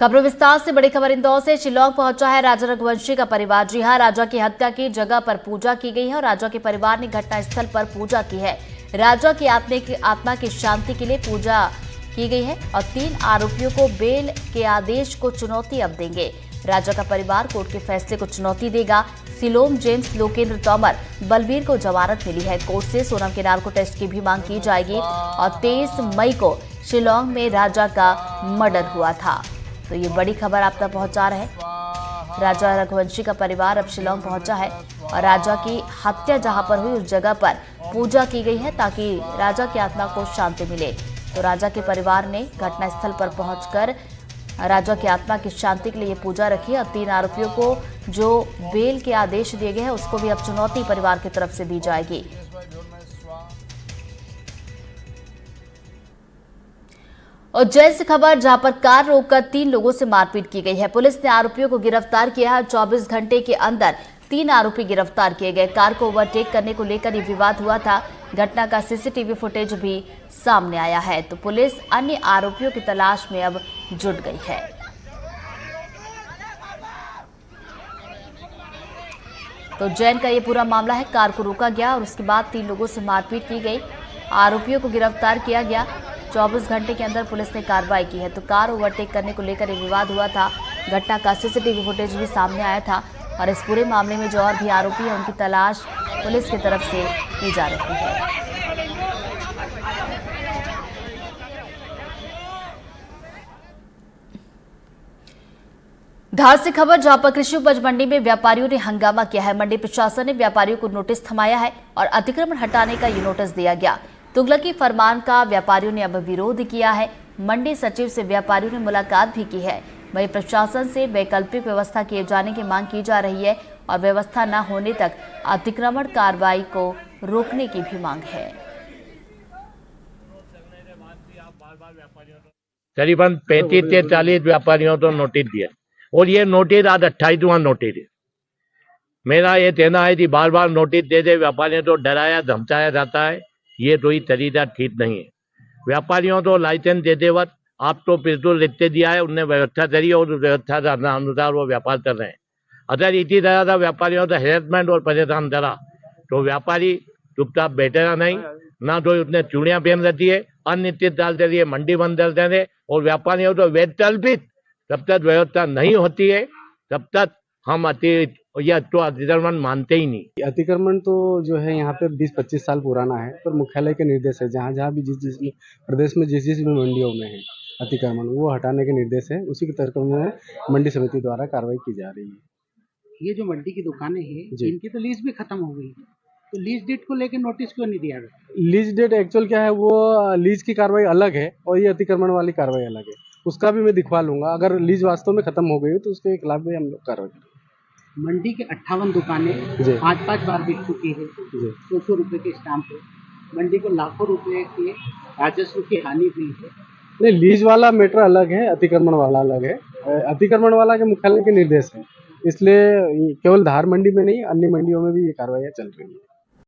खबर विस्तार से। बड़ी खबर इंदौर से। शिलांग पहुंचा है राजा रघुवंशी का परिवार। जी हां, राजा की हत्या की जगह पर पूजा की गई है और राजा के परिवार ने घटनास्थल पर पूजा की है। राजा की आत्मा की शांति के लिए पूजा की गई है और 3 आरोपियों को बेल के आदेश को चुनौती अब देंगे। राजा का परिवार कोर्ट के फैसले को चुनौती देगा। सिलोम, जेम्स, लोकेंद्र तोमर, बलबीर को जमानत मिली है। कोर्ट से सोनम के नार्को टेस्ट की भी मांग की जाएगी और 23 मई को शिलांग में राजा का मर्डर हुआ था। तो ये बड़ी खबर आप तक पहुंचा रहे हैं। राजा रघुवंशी का परिवार अब शिलांग पहुंचा है और राजा की हत्या जहां पर हुई उस जगह पर पूजा की गई है ताकि राजा की आत्मा को शांति मिले। तो राजा के परिवार ने घटनास्थल पर पहुंचकर राजा की आत्मा की शांति के लिए पूजा रखी और 3 आरोपियों को जो बेल के आदेश दिए गए हैं उसको भी अब चुनौती परिवार की तरफ से दी जाएगी। उज्जैन से खबर, जहां पर कार रोककर 3 लोगों से मारपीट की गई है। पुलिस ने आरोपियों को गिरफ्तार किया है। 24 घंटे के अंदर 3 आरोपी गिरफ्तार किए गए। कार को ओवरटेक करने को लेकर यह विवाद हुआ था। घटना का सीसीटीवी फुटेज भी सामने आया है। तो पुलिस अन्य आरोपियों की तलाश में अब जुट गई है। तो उज्जैन का ये पूरा मामला है। कार को रोका गया और उसके बाद 3 लोगों से मारपीट की गई। आरोपियों को गिरफ्तार किया गया। 24 घंटे के अंदर पुलिस ने कार्रवाई की है। तो कार ओवरटेक करने को लेकर ये विवाद हुआ था। घटना का सीसीटीवी फुटेज भी सामने आया था और इस पूरे मामले में जो और भी आरोपी हैं उनकी तलाश पुलिस की तरफ से की जा रही है। धार से खबर, जहां पर कृषि उपज मंडी में व्यापारियों ने हंगामा किया है। मंडी प्रशासन ने व्यापारियों को नोटिस थमाया है और अतिक्रमण हटाने का ये नोटिस दिया गया। तुगलकी फरमान का व्यापारियों ने अब विरोध किया है। मंडी सचिव से व्यापारियों ने मुलाकात भी की है। वहीं प्रशासन से वैकल्पिक व्यवस्था किए जाने की मांग की जा रही है और व्यवस्था न होने तक अतिक्रमण कार्रवाई को रोकने की भी मांग है। करीबन 35 से 40 व्यापारियों को नोटिस दिया और ये नोटिस आज 28वां नोटिस है। मेरा ये कहना है कि बार बार नोटिस दे दे व्यापारियों को डराया धमकाया जाता है, ये कोई तरीका ठीक नहीं है। व्यापारियों को लाइसेंस देते वक्त आप तो बिल्कुल लिखते दिया है, उनने व्यवस्था करी और उस व्यवस्था के अनुसार वो व्यापार कर रहे हैं। अगर इसी तरह का व्यापारियों का हेरसमेंट और परेशान करा तो व्यापारी चुपचाप बैठेगा नहीं, ना तो उसने चूड़ियां पहन रखी है, अनिश्चित काल के लिए मंडी बंद कर देंगे और व्यापारियों को वैकल्पिक जब तक व्यवस्था नहीं होती है तब तक हम अतिक्रमण मानते ही नहीं। अतिक्रमण तो जो है यहाँ पे 20-25 साल पुराना है, पर मुख्यालय के निर्देश है जहाँ जहाँ भी जिस प्रदेश में जिस भी मंडियों में है अतिक्रमण वो हटाने के निर्देश है। उसी के तर्क में मंडी समिति द्वारा कार्रवाई की जा रही है। ये जो मंडी की दुकानें हैं इनकी तो लीज भी खत्म हो गई है, तो लीज डेट को लेकर नोटिस क्यों नहीं दिया गया? लीज डेट एक्चुअल क्या है, वो लीज की कार्रवाई अलग है और ये अतिक्रमण वाली कार्रवाई अलग है। उसका भी मैं दिखवा लूंगा। अगर लीज वास्तव में खत्म हो गई है तो उसके खिलाफ भी हम लोग कार्रवाई करेंगे। मंडी के 58 दुकानें 5-5 बार बिक चुकी है। 100 रुपए के स्टाम्प पे मंडी को लाखों रुपए के राजस्व की हानि हुई है। नहीं, लीज वाला मैटर अलग है, अतिक्रमण वाला अलग है। अतिक्रमण वाला के मुख्यालय के निर्देश है, इसलिए केवल धार मंडी में नहीं अन्य मंडियों में भी ये कार्रवाई चल रही है।